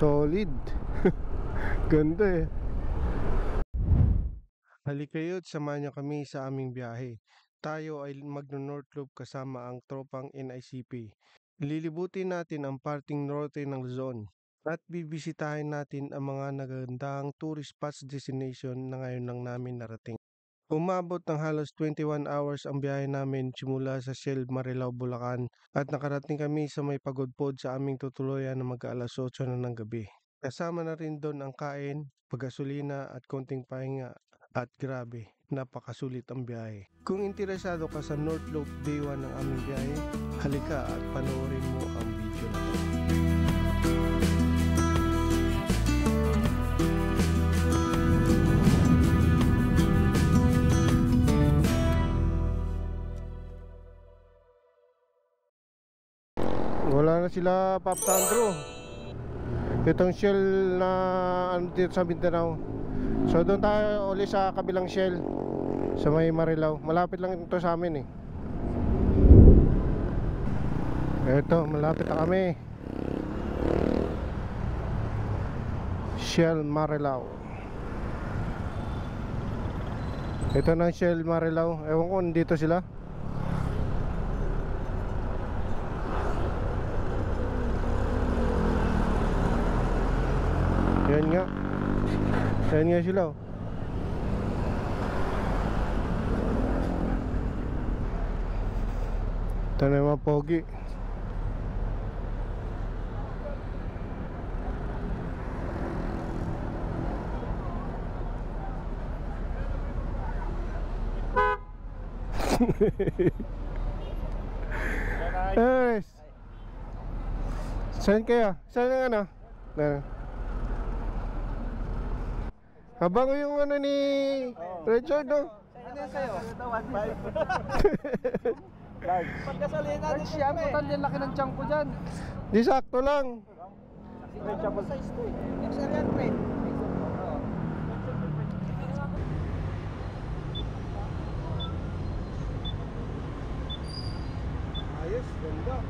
Solid. Ganda eh. Halikayo't samahan niyo kami sa aming biyahe. Tayo ay magno-North Loop kasama ang tropang NICP. Lilibutin natin ang parting norte ng Luzon at bibisitahin natin ang mga nagagandang tourist spots destination na ngayon lang namin narating. Umabot ng halos 21 hours ang biyahe namin simula sa Shell Marilao, Bulacan at nakarating kami sa may pagodpod sa aming tutuluyan na mag-alas 8 na ng gabi. Kasama na rin doon ang kain, paggasolina at konting pahinga. At grabe, napakasulit ang biyahe. Kung interesado ka sa North Loop Day 1 ng aming biyahe, halika at panoorin mo ang video na to. Wala na sila, Pop Sandro. Itong Shell na dito sa Mindanao. So doon tayo uli sa kabilang Shell sa may Marilao. Malapit lang ito sa amin eh. Eto, malapit na kami. Shell Marilao. Ito na Shell Marilao. Ewan ko dito sila. Yan nga. Yan nga sila oh. Ito na yung mga pogi. Yes. Saan kayo? Saan ang ano? Abango yung ano ni Richard, no? Ano yan sa'yo? 1.5. Pagkasalina din siya eh. Putan din laki ng chunk ko dyan. Di sakto lang. Stretchable size to eh. Xerian trade. Ayos, ganda.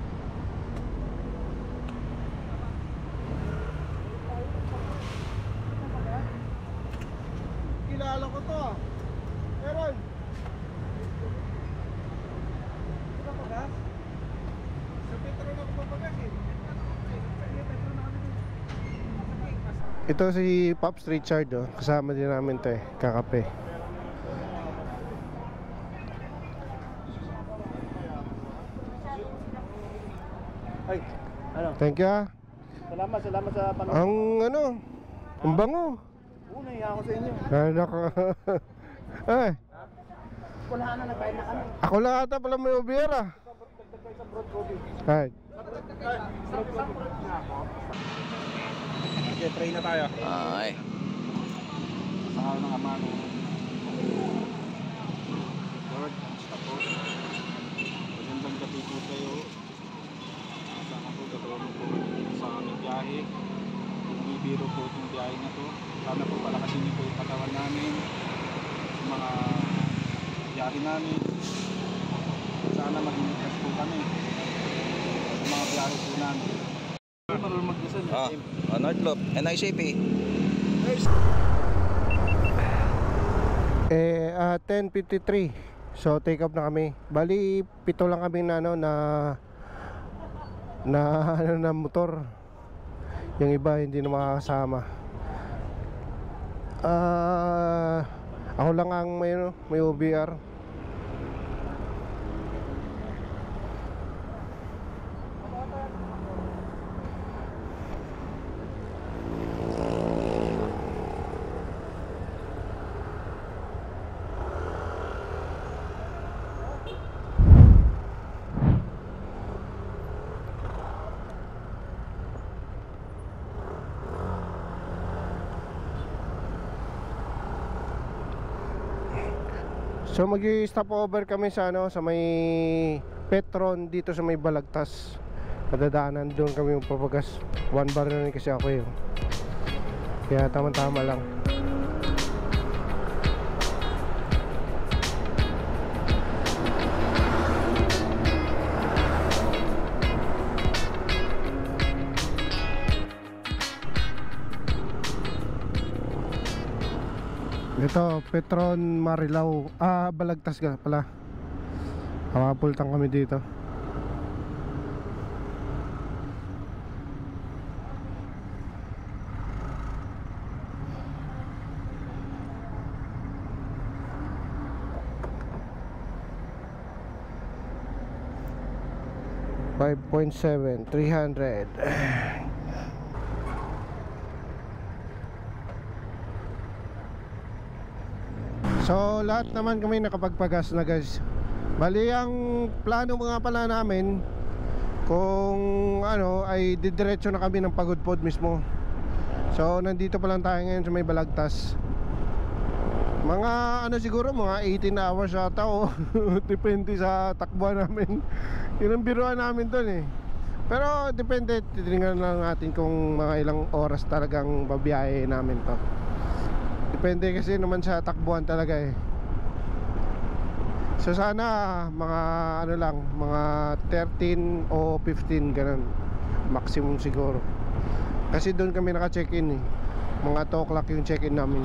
Kilala ko to ah. Meron. Sa Petro na ako papagas eh. Ito si Pops Richard oh. Kasama din namin to eh. Kakape. Ay, ano? Thank you ah. Salamat sa panonood. Ang ano, ang bango. Una ako sa inyo. Ay, nako. Ay, Wala na nagbayad na kami. ako lang ata pala may ubier ah. Ay. Okay, pray na tayo. Ay. Sa ngalan ng Ama ng Lord, sa po. Magandang gabi po kayo. Sana po katulong po sa aming biyahe. Hindi biro po itong biyahe na to. Sana po palakasin niyo po yung katawan namin. Sa mga biyahe namin. Sana maging ligtas po kami. Sa mga biyahe po namin. Marunong mag-listen. North Loop, NICP. 10:53. So take off na kami. Bali 7 lang kami na ano na motor. Yung iba hindi na makakasama. Ako lang ang may OBR. So mag-stop over kami sa ano, sa may Petron dito sa may Balagtas. Madadaanan doon kami papagas. 1 bar na rin kasi ako yun. Kaya tama-tama lang. Ito, Petron Marilao. Balagtas ka pala. Mapultang kami dito. $5.7, 300. So lahat naman kami nakapagpagas na guys. Bali ang plano nga pala namin, kung ano ay didiretso na kami ng Pagudpod mismo. So nandito pa lang tayo ngayon sa may Balagtas. Mga ano siguro mga 18 hours ata o depende sa takbuhan namin. Yun ang biruan namin doon eh. Pero depende, titingnan lang natin kung mga ilang oras talagang babiyahe namin to. Depende kasi naman sa takbuhan talaga eh. So sana mga ano lang, mga 13 o 15 ganun maximum siguro. Kasi doon kami naka-check-in eh. Mga 2 o'clock yung check-in namin.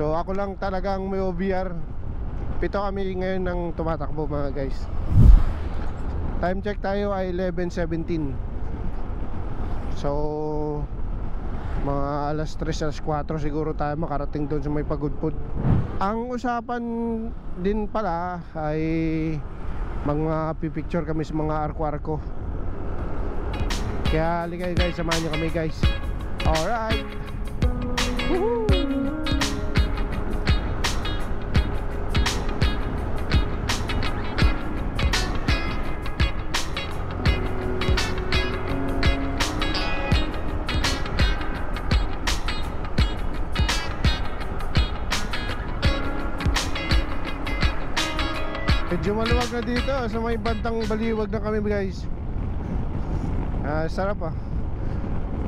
So ako lang talagang may OBR. 7 kami ngayon ng tumatakbo mga guys. Time check tayo ay 11:17. So mga alas 3, alas 4 siguro tayo makarating doon sa may Pagudpod. Ang usapan din pala ay mga pipicture kami sa mga arko-arko. Kaya ligay guys, samahan nyo kami guys. Alright. Woohoo! Medyo maluwag na dito sa may bantang baliwag na kami guys. Sarap ah.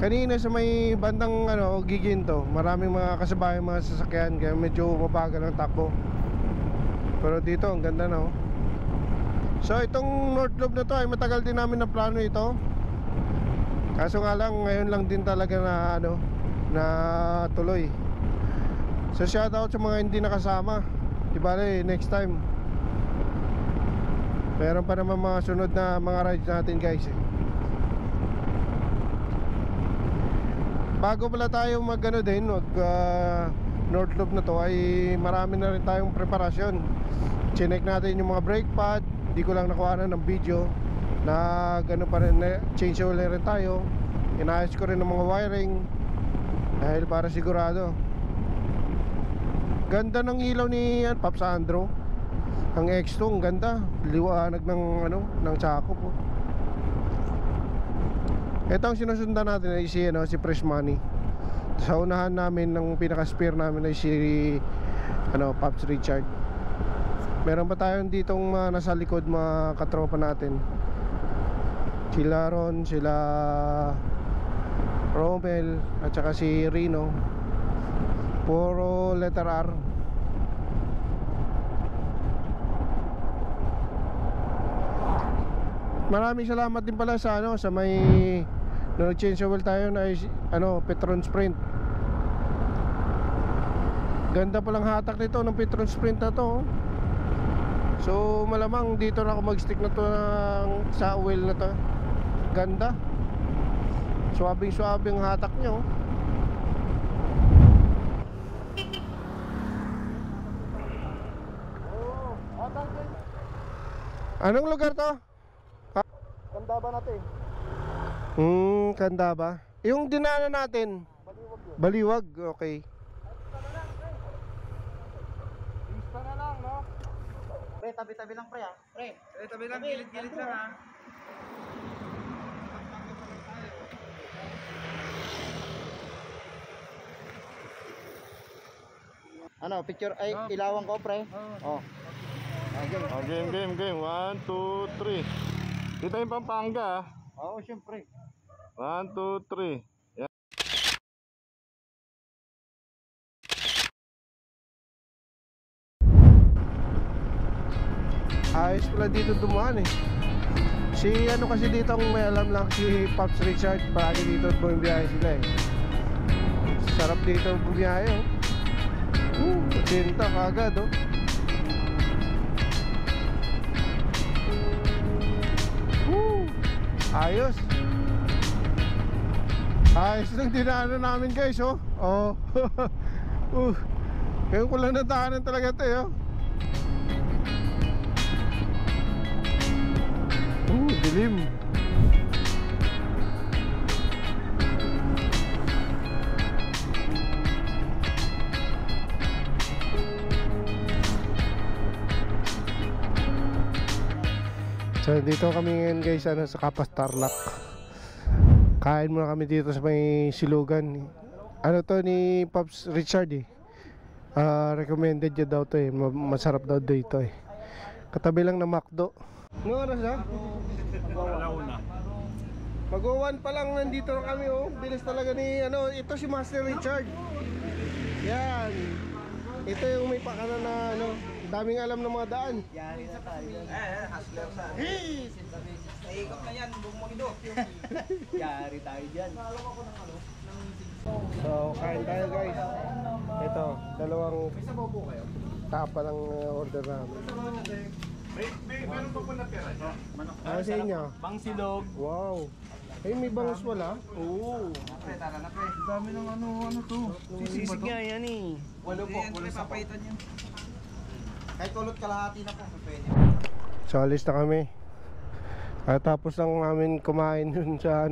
Kanina sa may bandang ano, Giginto, maraming mga kasabayan, mga sasakyan, kaya medyo mabagal ang takbo. Pero dito ang ganda na oh. So itong North Loop na to ay matagal din namin na plano ito. Kaso nga lang ngayon lang din talaga na ano, na tuloy. So shoutout sa mga hindi nakasama. Di bale next time meron pa naman mga sunod na mga rides natin guys. Bago pala tayo mag ano din, North Loop na to ay marami na rin tayong preparasyon. Chinek natin yung mga brake pad. Di ko lang nakuha ng video na gano'n pa rin, change oil rin tayo. Inayos ko rin ng mga wiring dahil para sigurado. Ganda ng ilaw ni Pops Andrew. Ang X2, ang ganda. Liwanag ng ano, ng sakop oh. Ito ang sinusundan natin ay si, ano, si Fresh Money. Sa unahan namin, ng pinaka-spare namin ay si ano, Pops Richard. Meron pa tayong ditong nasa likod mga katropa natin. Sila Ron, sila Romel, at saka si Rino. Puro letter R. Maraming salamat din pala sa ano, sa may nung change oil tayo na ano, Petron Sprint. Ganda palang hatak nito ng Petron Sprint na to. So malamang dito na ako mag-stick na to sa oil na to. Ganda. Suwabing-suwabing hatak nyo. Anong lugar to? Kandaba natin. Kandaba. Yung dinaanan natin. Baliwag, okay. Pista na lang, no? Pre, tabi-tabi lang pre ah. Pre, Tabi lang, gilid-gilid lang ha. ano, picture ay ilawan ko pre. Oh. Game. 1, 2, 3. Dito yung Pampanga. Oo, syempre. 1, 2, 3. Yan. Ayos pala dito dumaan eh. Si ano kasi dito ang may alam lang, si Pops Richard. Palagi dito bumibiyahe sila eh. Sarap dito bumiyahe oh. 80 kagad, oh. Ayos. Ayos lang dinaanan namin guys, oh. Oh. Ngayon ko lang nadaanan talaga ito, oh. Dilim. So dito kami ngayon guys, sa Kapas Tarlac. Kain muna kami dito sa may silugan. Ano to ni Pops Richard eh. Recommended niya daw to eh. Masarap daw dito eh. Katabi lang ng McDo. Ano oras na? Alauna. Mag-1 pa lang nandito na kami, oh. Bilis talaga ni ito si Master Richard. Yan. Ito yung may pakana na daming alam ng mga daan. Yari na tayo. Hustler sa. Hey! Naikot na yan, bumukido. Yari tayo dyan. So, kain tayo guys. Ito, dalawang tapa lang order namin. Meron pa po na pera niya. Ano sa inyo? Pangsilog. Wow. May bangus wala? Oo. Tara na pre. Dami ng ano to. Sisig nga yan eh. Walo po, walo sa papaitan yan. Kahit kulot kalahati na po, pwede. So, alis na kami. At tapos lang namin kumain dun sa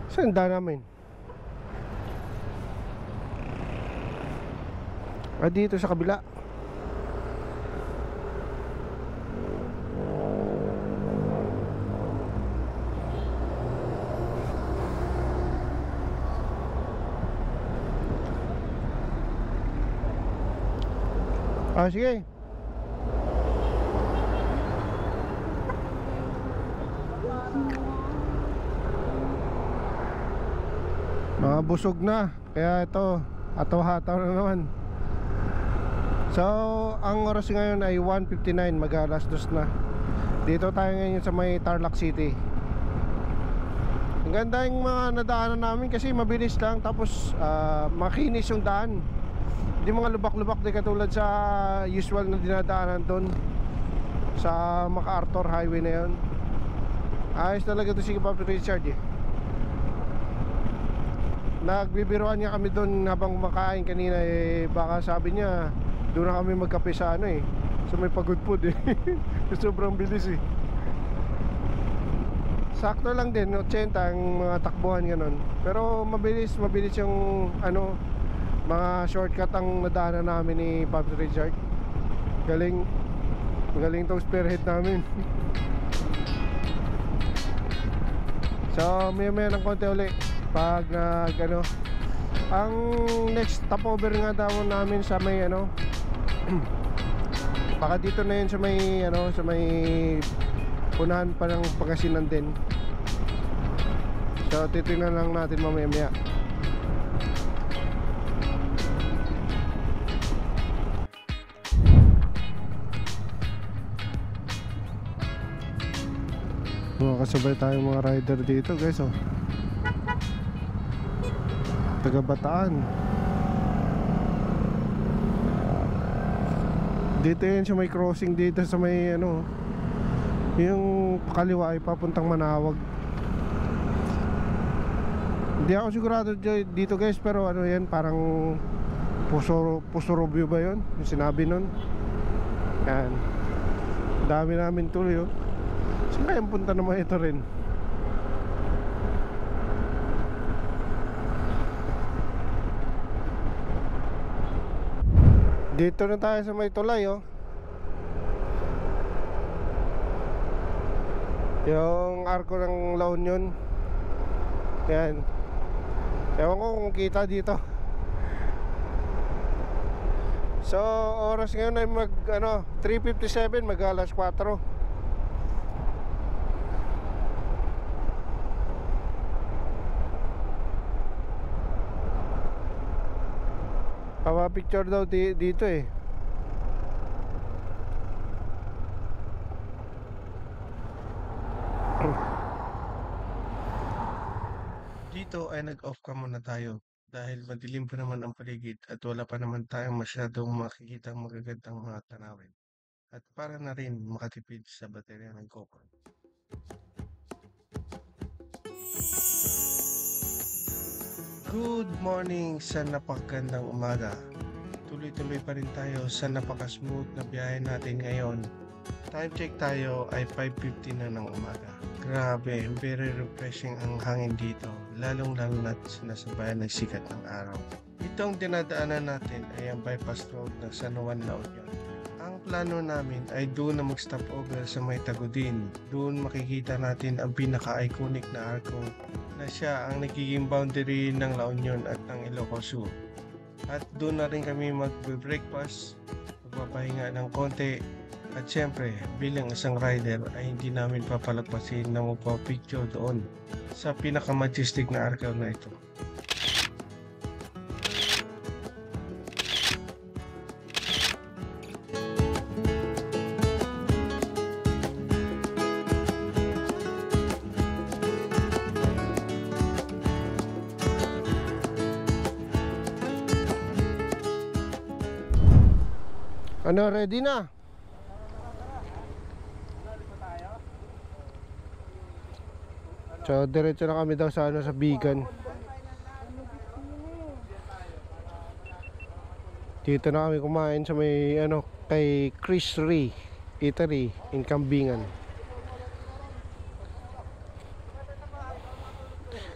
saan daan namin? Dito sa kabila. Sige. Mga busog na. Kaya ito, ataw-hataw na naman. So, ang oras ngayon ay 1:59, mag-alas 2 na. Dito tayo ngayon sa may Tarlac City. Ang ganda yung mga nadaanan namin kasi mabilis lang. Tapos makinis yung daan. Hindi mga lubak-lubak di katulad sa usual na dinadaanan doon sa MacArthur Highway na yun. Ayos talaga ito si Papa Richard eh. Nagbibiroan niya kami doon habang kumakain kanina eh. Baka sabi niya doon na kami magkape sa sa may pagod food eh. Sobrang bilis eh. Sakto lang din 80 ang mga takbuhan ganon. Pero mabilis yung mga shortcut ang nadaanan namin ni Pops Richard. Galing tong spearhead namin. So maya ng konti uli pag ang next stopover nga daw namin sa may baka dito na yun sa may punahan pa ng Pangasinan din. So titingnan lang natin mamaya. Kasabay tayong mga rider dito guys, oh. Taga Bataan. Dito yun sa may crossing dito sa may yung kaliwa ay papuntang Manawag. Hindi ako sigurado dito guys, pero yan parang Pusorobio ba yun? Yung sinabi nun. Yan. Dami namin tuloy, oh. Saan kayang punta naman ito rin? Dito na tayo sa may tulay, oh. Yung arko ng La Union. Yan. Ewan ko kung kita dito. So oras ngayon ay 3:57, mag alas 4. Picture daw dito eh. Dito ay nag-off ka muna tayo dahil madilim pa naman ang paligid at wala pa naman tayong masyadong makikitang magagandang mga tanawin. At para na rin makatipid sa baterya ng GoPro. Good morning sa napakagandang umaga. Tuloy-tuloy pa rin tayo sa napaka-smooth na biyahe natin ngayon. Time check tayo ay 5:50 na ng umaga. Grabe, very refreshing ang hangin dito, lalong-lalo na sinasabayan ng sikat ng araw. Itong dinadaanan natin ay ang bypass road ng San Juan, La Union. Ang plano namin ay doon na mag-stop over sa May Tagudin. Doon makikita natin ang pinaka-iconic na arko na siya ang nagiging boundary ng La Union at ng Ilocos Sur. At doon na rin kami mag-breakfast, magpapahinga ng konti. At syempre, bilang isang rider ay hindi namin papalagpasin na magpa-picture doon sa pinaka-majestic na arko na ito. Ano, ready na? So, diretso na kami daw sa sa Bigan. Dito na kami kumain sa may kay Chris Ray Eatery in Kambingan.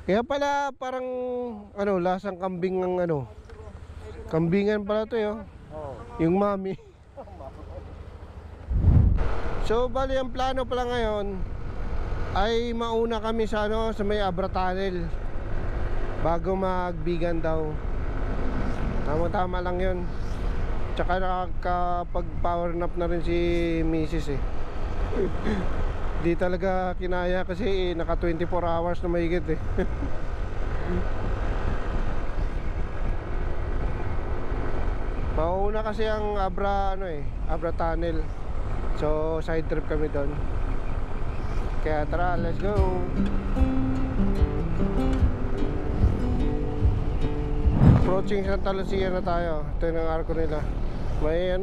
Kaya pala parang lasang kambing ng Kambingan pala to yung mami. So bali ang plano pala ngayon ay mauna kami sa sa may Abra Tunnel bago magbigan daw. Tama lang yun. Tsaka nakakapag power nap na rin si Mrs. Di talaga kinaya kasi naka 24 hours na mahigit Mauna kasi ang Abra Abra Tunnel. So side trip kami doon. Kaya tara, let's go. Approaching Santa Lucia na tayo. Ito yung arko nila. May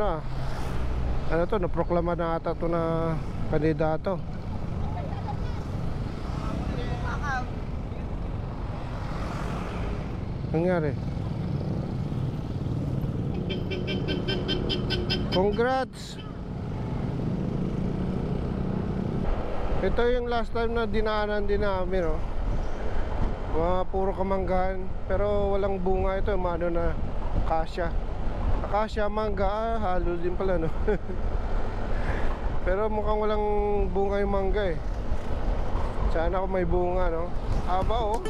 naproklama na ata ito na kandidato. Nangyari? Congrats! Ito yung last time na dinaanan din namin mga puro kamanggahan, pero walang bunga ito, na akasya mangga, halo din pala pero mukhang walang bunga yung mangga sana kung may bunga aba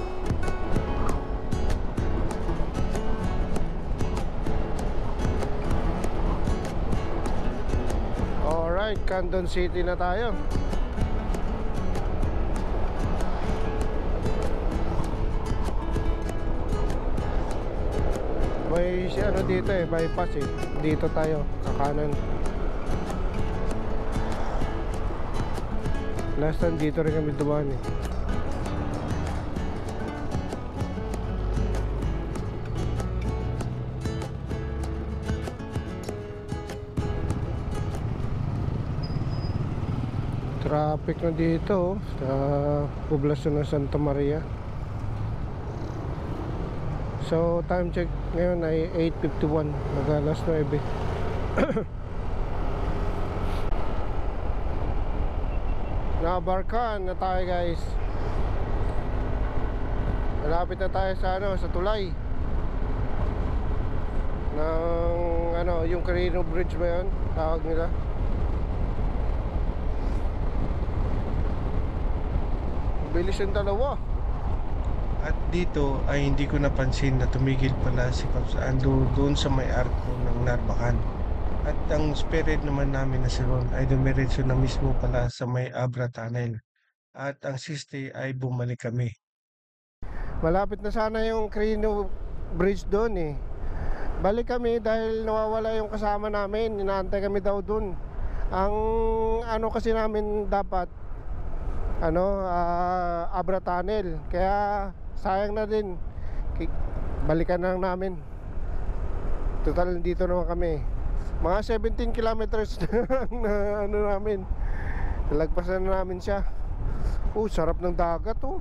alright, Canton City na tayo. May dito bypass dito tayo, kakanan. Last time dito rin kami dumaan Traffic na dito sa poblasyon ng Santa Maria. So time check ngayon ay 8:51, mag-alas 9. Nabarkan na tayo guys. Malapit na tayo sa tulay ng yung Carino Bridge ba yun? Tawag nila. Bilis yung dalawa. At dito ay hindi ko napansin na tumigil pala si Pops Ando doon sa may arko ng Narbacan. At ang spirit naman namin na si Ron ay dumiretso na mismo pala sa may Abra Tunnel. At ang siste ay bumalik kami. Malapit na sana yung Carino Bridge doon Balik kami dahil nawawala yung kasama namin. Inaantay kami daw doon. Ang kasi namin dapat Abra Tunnel. Kaya sayang na din. balikan na lang namin. Total dito naman kami. Mga 17 kilometers na ano namin. Nalagpasan na namin siya. Sarap ng dagat oh.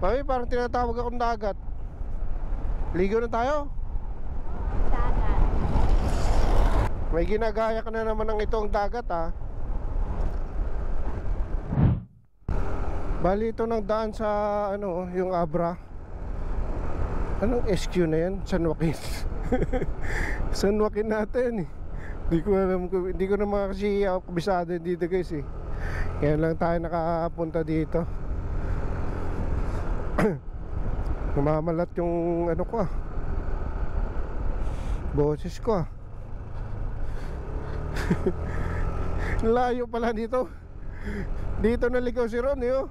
Mami, parang tinatawag akong dagat. Ligo na tayo. Dagat. May ginagaya ka na naman ng itong dagat ah. Bali ito ng daan sa ano, yung Abra. Anong SQ na yan? San Joaquin. San Joaquin natin eh. Hindi ko naman kasi kabisado dito guys eh. Kaya lang tayo nakapunta dito. Namamalat yung ano ko ah, boses ko ah. Layo pala dito. Dito naligaw si Ron eh oh.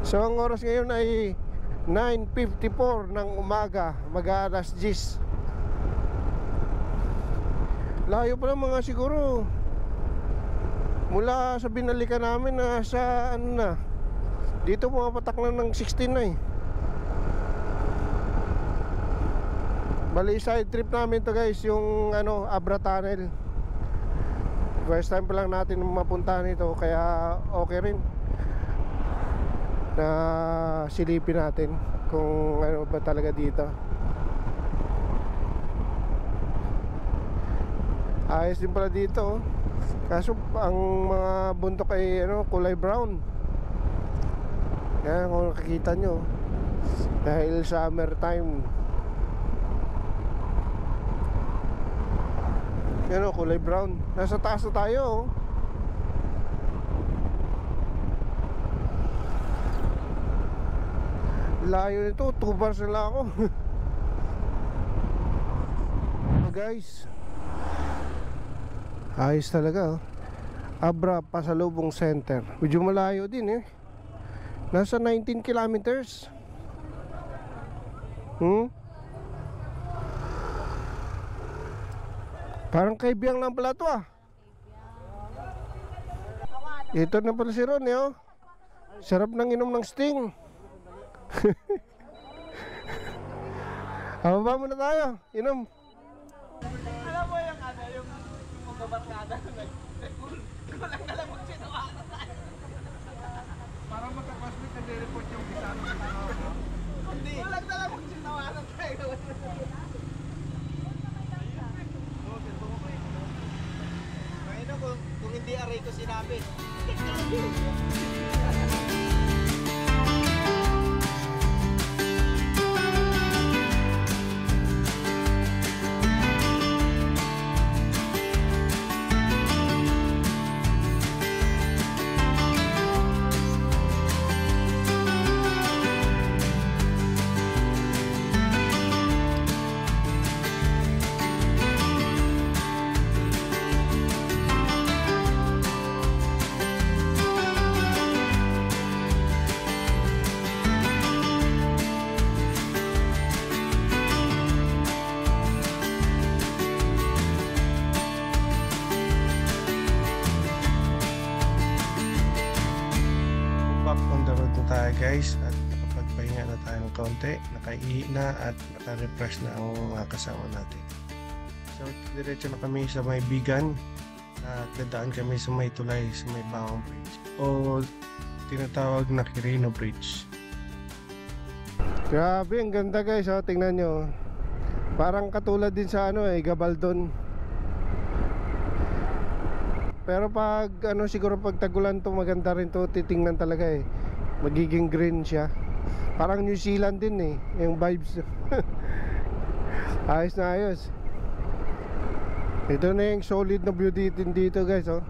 So ang oras ngayon ay 9:54 ng umaga, mag-alas 10. Layo pa lang mga siguro. Mula sa binalikan namin na sa ano na, dito pumapatak na ng 16 na eh. Bali side trip namin to guys, yung ano, Abra Tunnel. First time pa lang natin mapuntahan ito, kaya okay rin na silipin natin kung ano ba talaga dito. Ayos din pala dito oh. Kaso ang mga bundok ay ano, kulay brown. Yan kung nakikita nyo, dahil summer time. Yan o, kulay brown. Nasa taas na tayo oh. Layo nito, 2 bars na lang ako. So guys, ayos talaga oh. Abra Pasalubong Center. Medyo malayo din eh. Nasa 19 kilometers. Parang Kaibiyang lang pala to ah. Ito na pala si Ron eh oh. Sarap ng inom ng Sting. Ababa muna tayo, inom. Alam mo yung ano, yung magbabarkada. Kulang na lang magsinawanan tayo. Parang magkakosmit nag-report yung bisano sa tao. Hindi. Kulang na lang magsinawanan tayo. Ngayon kung hindi aray ko sinabi. Back on the road na tayo guys, at nakapagpahinga na tayo ng kaunti, nakaihi na at naka-refresh na ang mga kasama natin. So diretso na kami sa may Bigan at dadaan kami sa may tulay sa may Bawang Bridge o tinatawag na Quirino Bridge. Grabe, ang ganda guys oh, tingnan nyo. Parang katulad din sa ano Gabaldon. Pero pag ano, siguro pag tagulan to, maganda rin to titingnan talaga eh. Magiging green siya. Parang New Zealand din eh, yung vibes. Ayos na ayos. Ito na yung solid na view dito guys oh.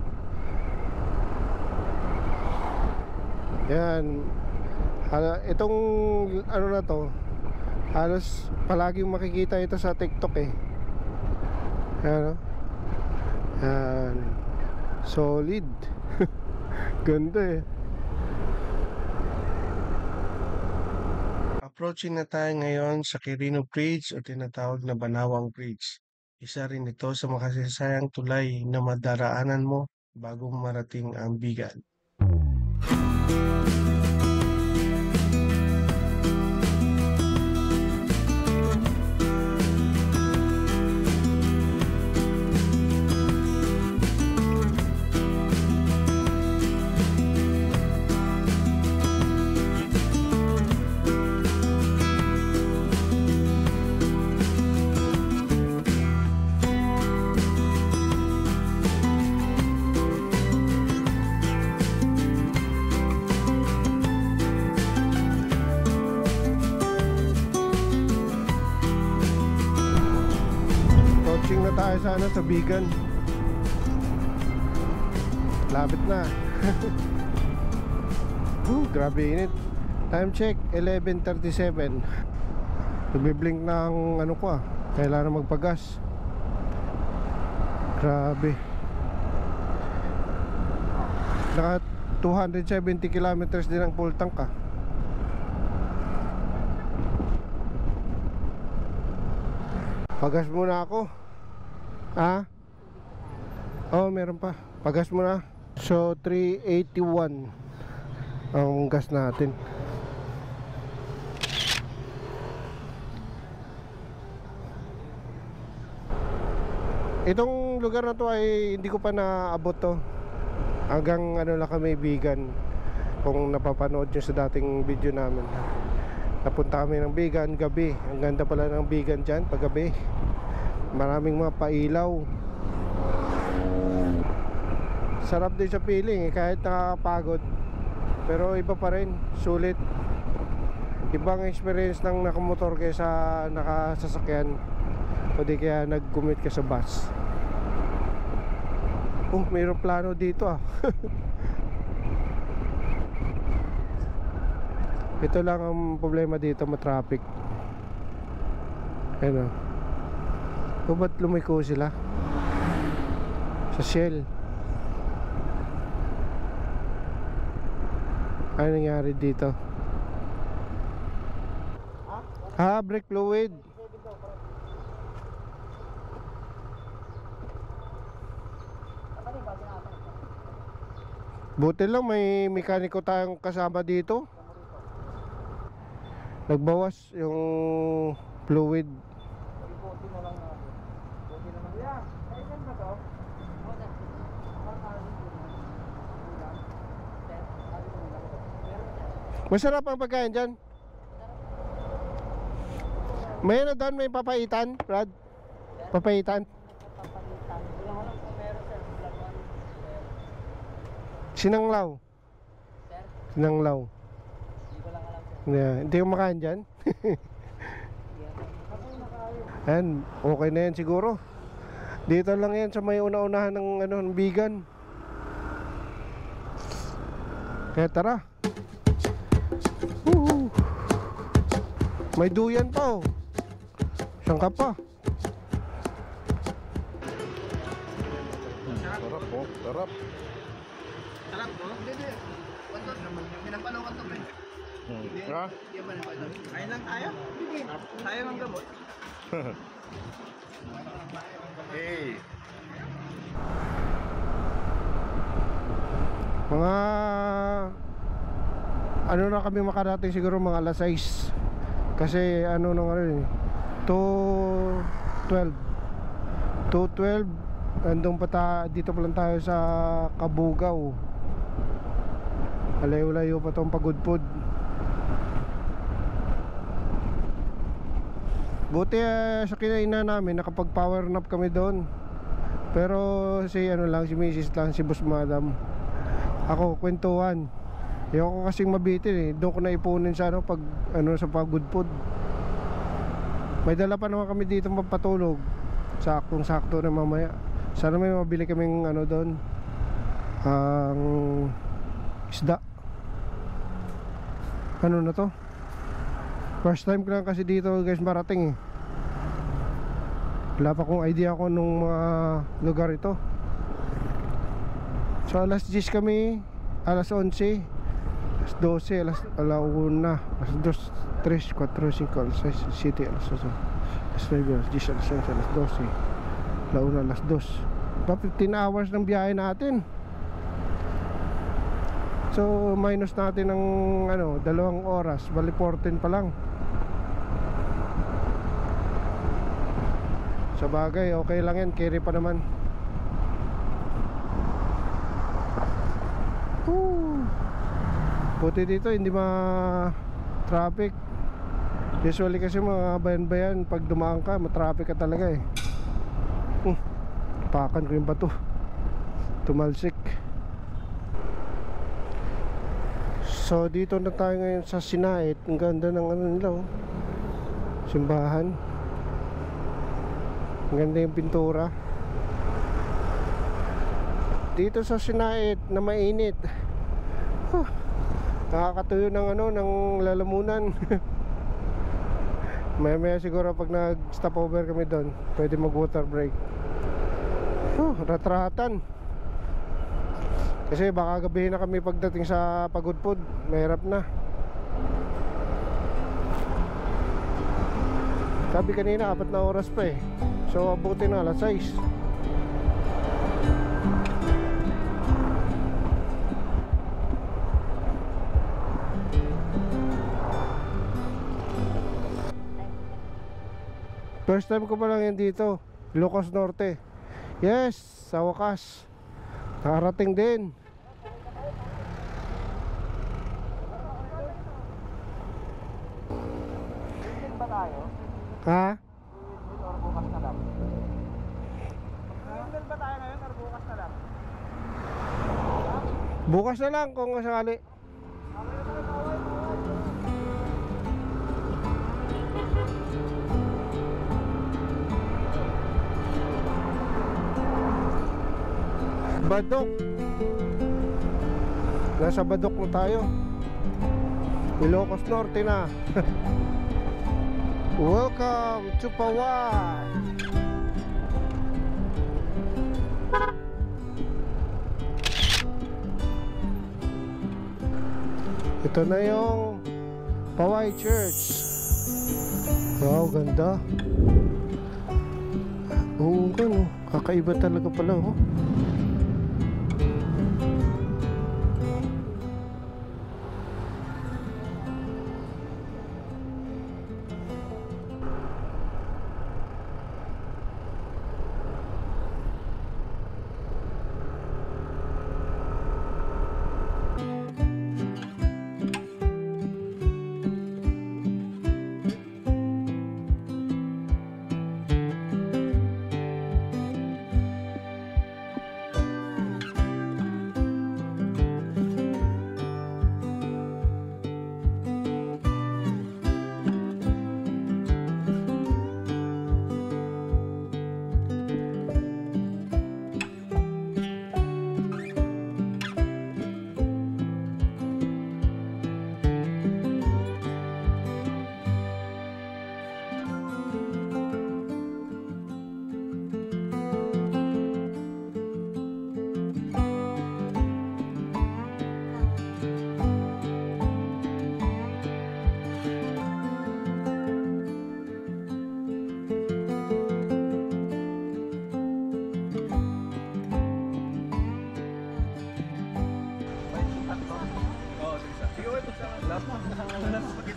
Yan. Itong ano na to, halos palaging makikita ito sa TikTok eh. Yan oh. Yan. Solid. Ganda eh. Approaching na tayo ngayon sa Quirino Bridge o tinatawag na Banawang Bridge. Isa rin ito sa makasasayang tulay na madaraanan mo bago marating ang Bigan. Crossing na tayo sa ano, sa Bigan. Lapit na. Grabe init. Time check 11:37. Nagbi-blink na ang ano ko kailangan magpagas. Grabe. Naka 270 kilometers din ang full tank Pagas muna ako. Oh, meron pa. Pagas muna. So 381 ang gas natin. Itong lugar na to ay hindi ko pa naabot to. Hanggang ano lang kami Bigan. Kung napapanood nyo sa dating video namin, napunta kami ng Bigan gabi. Ang ganda pala ng Bigan dyan paggabi. Maraming mga pailaw. Sarap din sa feeling kahit nakakapagod. Pero iba pa rin, sulit. Ibang experience ng nakamotor kaysa nakasasakyan. O di kaya nag-commute ka sa bus. Oh, may aeroplano dito Ito lang ang problema dito, ma-traffic. Ano? O ba't lumiko sila? Sa Shell. Ano nangyari dito? Brake fluid. Buti lang may mekaniko tayong kasama dito. Nagbawas yung fluid. Masarap ang pagkain dyan. May ano doon, may papaitan, Brad? Papaitan. Sinanglaw. Sinanglaw. Yeah, hindi ko makain dyan. Ayan, okay na yan siguro. Dito lang yan sa may una-unahan ng ano, ng Bigan. Kaya tara. May duyan pa Saan ka pa? Sarap po, sarap. Sarap bro? Hindi. Wantot naman. Pinapalawan to pre. Ha? Kain lang tayo? Hindi. Sayang ang gamot. Hey. Mga ano na kami makarating siguro mga alas 6. Kasi ano nang ano 2:12 andun pa dito pa lang tayo sa Kabugao. Malayo-layo pa tong Pagudpud. Buti sa kinainan namin nakapag power nap kami doon. Pero si ano lang, si Mrs. lang, si Boss Madam. Ako kwentuhan. Ayoko kasing mabitin Doon ko na ipunin sa ano pag ano sa Pagudpud. May dala pa naman kami dito mapatulog. Saktong-sakto na mamaya. Sana may mabili kaming ano doon. Ang isda. Ano na to? First time ko lang kasi dito guys marating Wala pa kong idea ko nung mga lugar ito. So alas 10 kami, alas 11, alas 12, alas 1, alas 2, 3, 4, 5, alas 6, 7, alas 8, alas 9, alas 10, alas 11, alas 12, alas 1, alas 2. Pa 15 hours ng biyahe natin. So minus natin ng ano, 2 oras, bali 14 pa lang. Sa bagay, okay lang yan, carry pa naman. Buti dito hindi ma-traffic. Usually kasi mga bayan-bayan pag dumaan ka, ma-traffic ka talaga tapakan ko yung bato, tumalsik. So dito na tayo ngayon sa Sinait. Ang ganda ng ano nila simbahan. Ganda yung pintura. Dito sa Sinait na mainit. Nakakatuyo ng ng lalamunan. Maya siguro pag nag stopover kami doon, pwede mag water break. Ratratan. Kasi baka gabihin na kami pagdating sa Pagudpud. Mahirap na. Sabi kanina 4 na oras pa eh. So abutin na alas 6. First time ko pa lang yan dito, Ilocos Norte. Yes, sa wakas nakarating din. Ba tayo? Ha? Or bukas na lang? Windmill ba tayo ngayon or bukas na lang? Bukas na lang kung sakali. Badok. Nasa Badok na tayo. Ilocos Norte na. Welcome to Pawai. Ito na yung Pawai Church. Wow, ganda. Oo nga no, kakaiba talaga pala oh.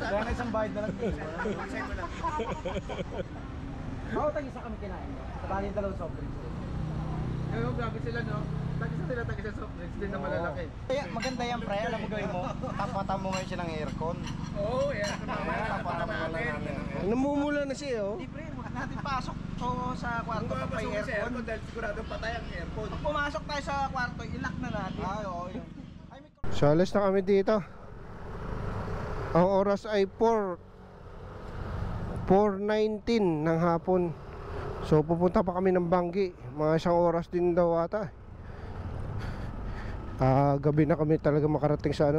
Kaya isang bayad na lang. Oo, tag-isa kami kinain. Sabali yung dalawang soft drinks. Ngayon, grabe sila, no? Tag-isa sila, tag-isa soft drinks din na malalaki. Kaya maganda yan, pre. Alam mo gawin mo? Tapatan mo ngayon siya ng aircon. Oo, yan. Tapatan mo natin. Namumula na siya oh. Hindi, pre. Huwag natin pasok to sa kwarto Kung pa pa yung mapasok sa aircon. aircon dahil sigurado patay ang aircon. Pag pumasok tayo sa kwarto, ilock na natin. Ay, oo, yun. Ay, may... So alas na kami dito. Ang oras ay 4:19 ng hapon. So pupunta pa kami ng Banggi. Mga isang oras din daw ata. Gabi na kami talaga makarating sa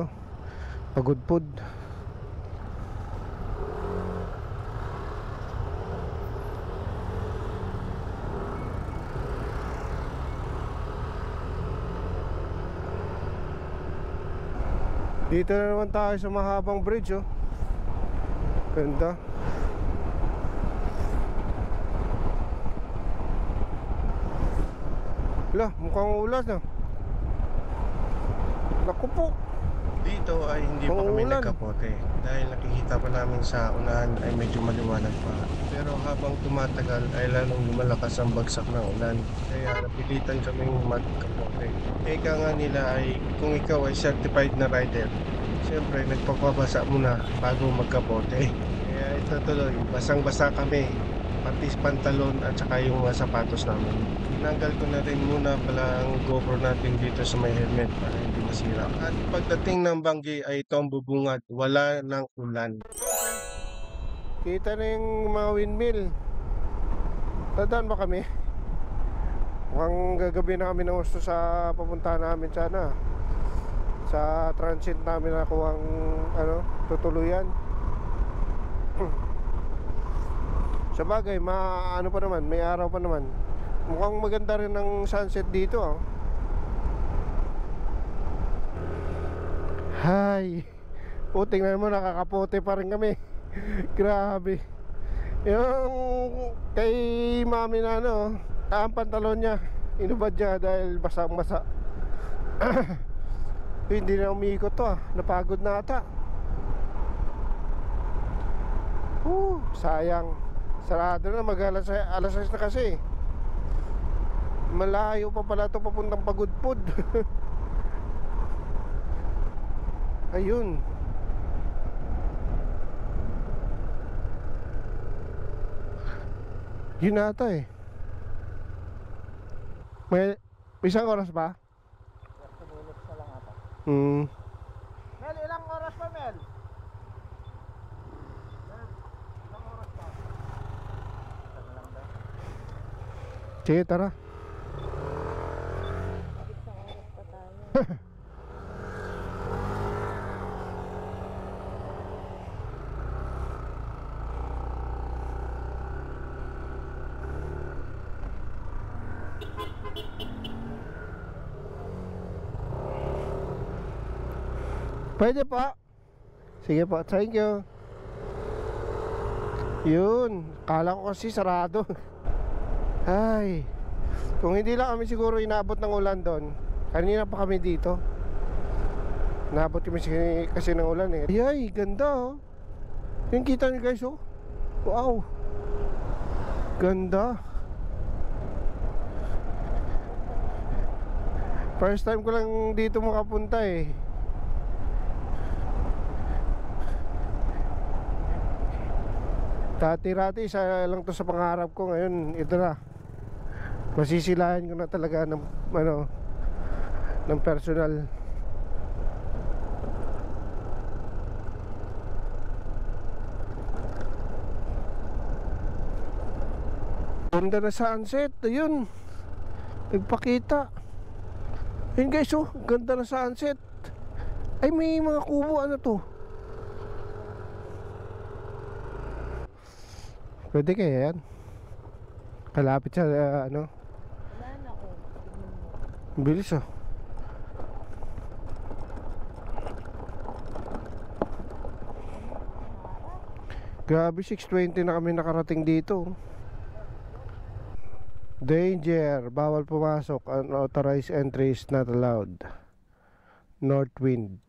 Pagudpud. Dito na naman tayo sa mahabang bridge oh. Ganda. Lah, mukhang ulan na. Naku po. Dito ay hindi pa kami Uulan. nagkapote dahil nakikita pa namin sa unahan ay medyo maliwanag pa. Pero habang tumatagal ay lalong lumalakas ang bagsak ng ulan. Kaya napilitan kaming magkapote. Eka nga nila ay kung ikaw ay certified na rider, siyempre nagpapabasa muna bago magkapote. Kaya ito tuloy, basang-basa kami. Pati pantalon at saka yung mga sapatos namin. Tinanggal ko na rin muna pala ang GoPro natin dito sa may helmet para hindi masira. At pagdating ng Banggi ay ito ang bubungad, wala ng ulan. Kita na yung mga windmill. Dadaan ba kami? Mukhang gagabi na kami ng gusto sa papuntahan namin sana. Sa transit namin na kuhang tutuluyan. Sa bagay, ano pa naman, may araw pa naman. Mukhang maganda rin ang sunset dito, oh. Hay. Tingnan mo, nakakapote pa rin kami. Grabe. Yung kay mami na ang pantalon niya, inubad niya dahil basang-basa. Hindi na umiikot to, napagod na ata. Sayang. Sarado na, alas 6 na kasi. Malayo pa pala to papuntang Pagudpud. Ayun. Yun ata eh. May isang oras pa? 30 minutes na lang ata. Mel, ilang oras pa, Mel? Ilang oras pa? Sige, tara. Pwede pa. Sige po, thank you. Yun, kala ko kasi sarado. Ay, kung hindi lang kami siguro inabot ng ulan doon. Kanina pa kami dito. Inabot kami kasi ng ulan eh. Ay, ganda oh. Yung kita niyo guys oh. Wow. Ganda. First time ko lang dito makapunta eh. Dati-rati isa lang to sa pangarap ko. Ngayon ito na. Masisilahan ko na talaga ng ng personal. Ganda na sunset. Ayun, nagpakita. Ayun guys oh, ganda na sunset. Ay, may mga kubo. Ano to? Pwede kaya yan? Kalapit sa Wala na, oh. bilis ah. Grabe, 6:20 na kami nakarating dito. Danger, bawal pumasok. Unauthorized entry is not allowed. North wind.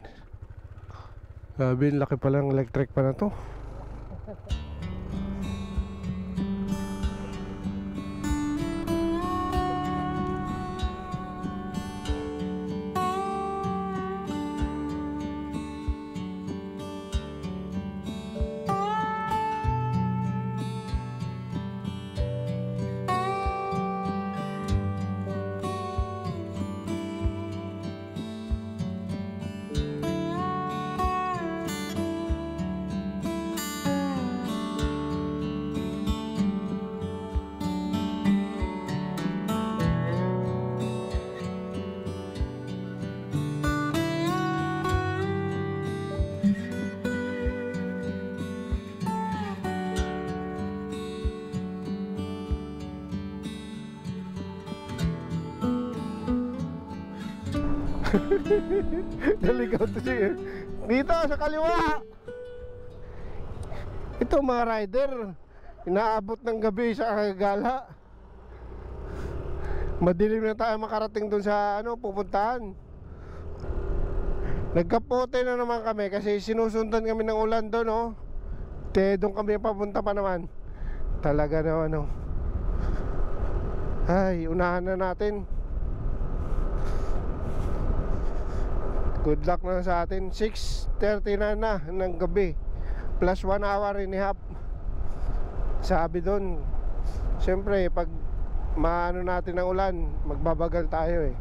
Grabe, laki palang electric pa na to. Naligaw to siya. Dito sa kaliwa. Ito mga rider, inaabot ng gabi sa gala. Madilim na tayo makarating dun sa pupuntahan. Nagkapote na naman kami kasi sinusundan kami ng ulan doon oh. Doon kami papunta pa naman. Talaga naman Ay, unahan na natin. Good luck na sa atin. 6:30 na ng gabi. Plus 1 hour and a half. Sabi doon, siyempre pag maano natin ng ulan, magbabagal tayo eh.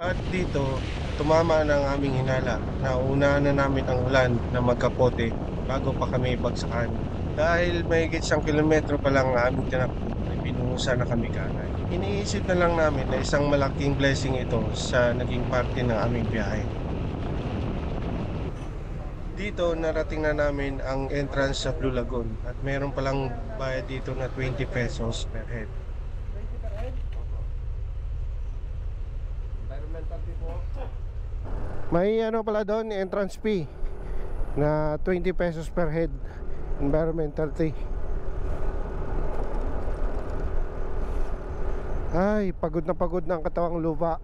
At dito, tumama na ang aming hinala. Nauunahan na namin ang ulan na magkapote bago pa kami bagsakan. Dahil mahigit 1 kilometro pa lang ang aming tinakbo, ay binuhusan na kami kaagad. Iniisip na lang namin na isang malaking blessing ito sa naging parte ng aming biyahe. Dito narating na namin ang entrance sa Blue Lagoon at meron palang bayad dito na 20 pesos per head. May ano pala doon, entrance fee na 20 pesos per head. Environmental fee. Ay, pagod na ang katawang lupa.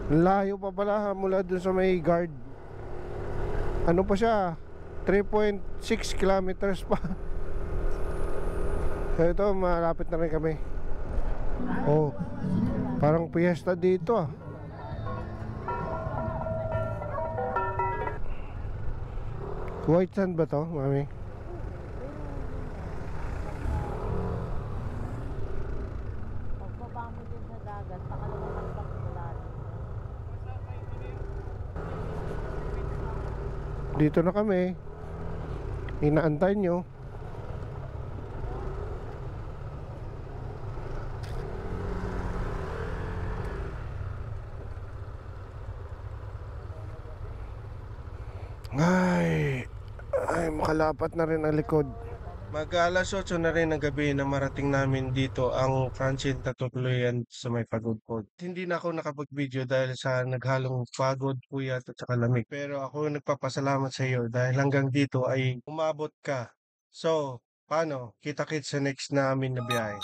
Layo pa pala mula dun sa may guard. Ano pa siya? 3.6 kilometers pa. Ito, malapit na rin kami. Oh, parang piyesta dito ah. White sand ba to, mami? Pagbaba mo din sa dagat, pakalawang hanggang malalim. Dito na kami. Inaantay nyo. Ay, makalapat na rin ang likod. Mag-alas 8 na rin ng gabi na marating namin dito ang transient na tutuluyan sa may pagod po. Hindi na ako nakapag-video dahil sa naghalong pagod, puyat at saka lamig. Pero ako nagpapasalamat sa iyo dahil hanggang dito ay umabot ka. So, paano? Kita-kits sa next namin na biyahe.